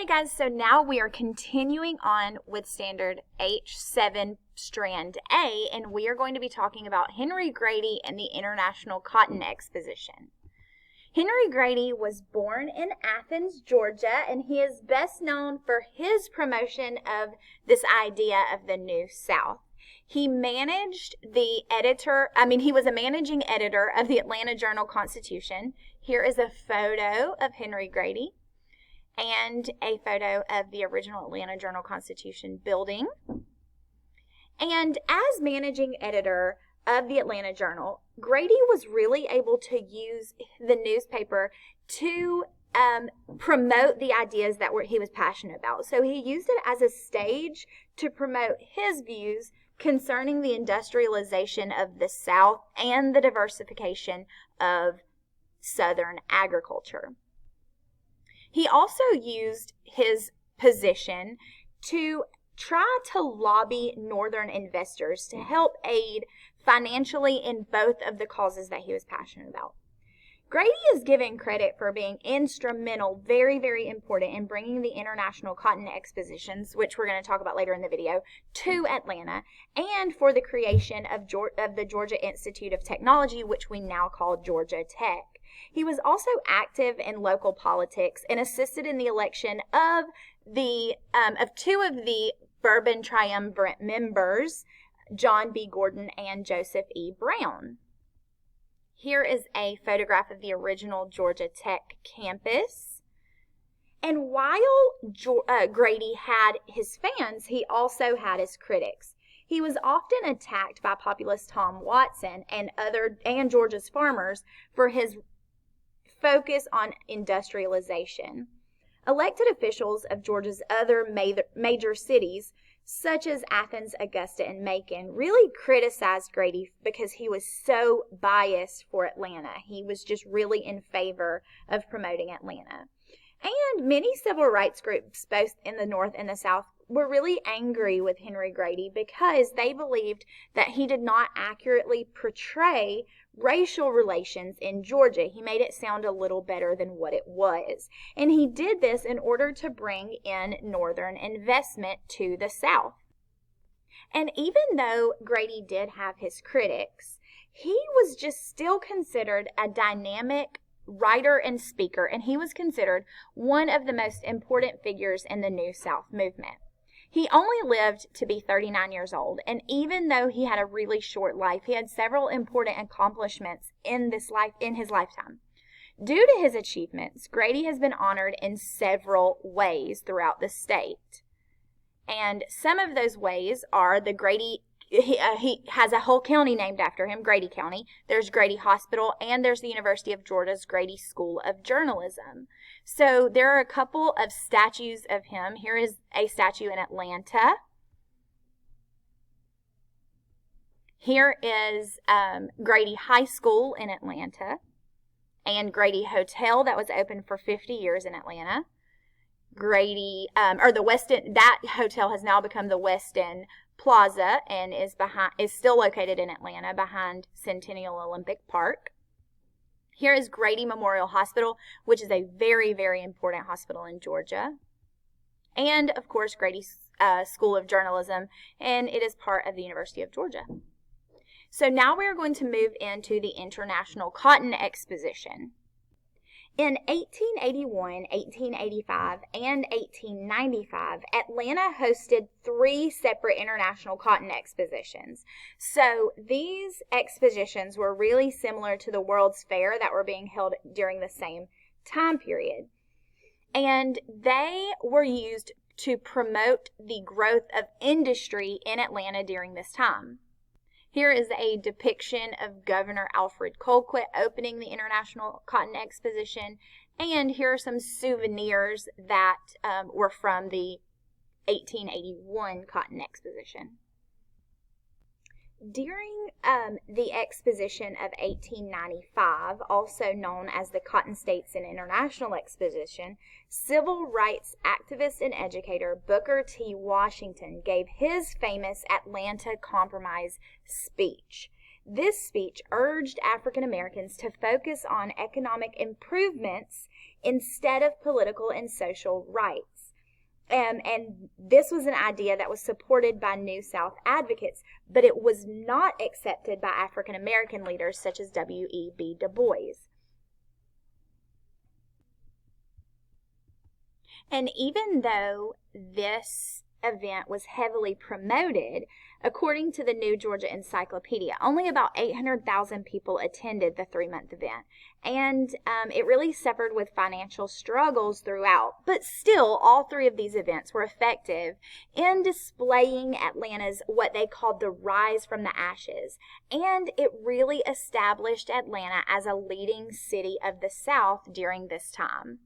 guys, so now we are continuing on with standard H7 strand A, and we are going to be talking about Henry Grady and the International Cotton Exposition. Henry Grady was born in Athens, Georgia, and he is best known for his promotion of this idea of the New South. He was a managing editor of the Atlanta Journal-Constitution. Here is a photo of Henry Grady and a photo of the original Atlanta Journal-Constitution building. And as managing editor of the Atlanta Journal, Grady was really able to use the newspaper to promote the ideas that he was passionate about. So he used it as a stage to promote his views concerning the industrialization of the South and the diversification of Southern agriculture. He also used his position to try to lobby Northern investors to help aid financially in both of the causes that he was passionate about. Grady is given credit for being instrumental, very, very important in bringing the International Cotton Expositions, which we're going to talk about later in the video, to Atlanta, and for the creation of the Georgia Institute of Technology, which we now call Georgia Tech. He was also active in local politics and assisted in the election of two of the Bourbon Triumvirate members, John B. Gordon and Joseph E. Brown. Here is a photograph of the original Georgia Tech campus. And while Grady had his fans, he also had his critics. He was often attacked by populist Tom Watson and Georgia's farmers for his focus on industrialization. Elected officials of Georgia's other major cities, such as Athens, Augusta, and Macon, really criticized Grady because he was so biased for Atlanta. He was just really in favor of promoting Atlanta. And many civil rights groups, both in the North and the South, were really angry with Henry Grady because they believed that he did not accurately portray racial relations in Georgia. He made it sound a little better than what it was. And he did this in order to bring in Northern investment to the South. And even though Grady did have his critics, he was just still considered a dynamic writer and speaker, and he was considered one of the most important figures in the New South movement. He only lived to be 39 years old, and even though he had a really short life, he had several important accomplishments in his lifetime. Due to his achievements, Grady has been honored in several ways throughout the state. And some of those ways are the Grady, he has a whole county named after him, Grady County. There's Grady Hospital, and there's the University of Georgia's Grady School of Journalism. So there are a couple of statues of him. Here is a statue in Atlanta. Here is Grady High School in Atlanta and Grady Hotel that was open for 50 years in Atlanta. Grady, the Westin, that hotel has now become the Westin Plaza and is still located in Atlanta behind Centennial Olympic Park. Here is Grady Memorial Hospital, which is a very, very important hospital in Georgia. And, of course, Grady School of Journalism, and it is part of the University of Georgia. So now we are going to move into the International Cotton Exposition. In 1881, 1885, and 1895, Atlanta hosted 3 separate international cotton expositions. So these expositions were really similar to the World's Fair that were being held during the same time period. And they were used to promote the growth of industry in Atlanta during this time. Here is a depiction of Governor Alfred Colquitt opening the International Cotton Exposition, and here are some souvenirs that were from the 1881 Cotton Exposition. During the Exposition of 1895, also known as the Cotton States and International Exposition, civil rights activist and educator Booker T. Washington gave his famous Atlanta Compromise speech. This speech urged African Americans to focus on economic improvements instead of political and social rights. And this was an idea that was supported by New South advocates, but it was not accepted by African American leaders such as W.E.B. Du Bois. And even though this event was heavily promoted, according to the New Georgia Encyclopedia, only about 800,000 people attended the 3-month event. And it really suffered with financial struggles throughout. But still, all 3 of these events were effective in displaying Atlanta's what they called the rise from the ashes. And it really established Atlanta as a leading city of the South during this time.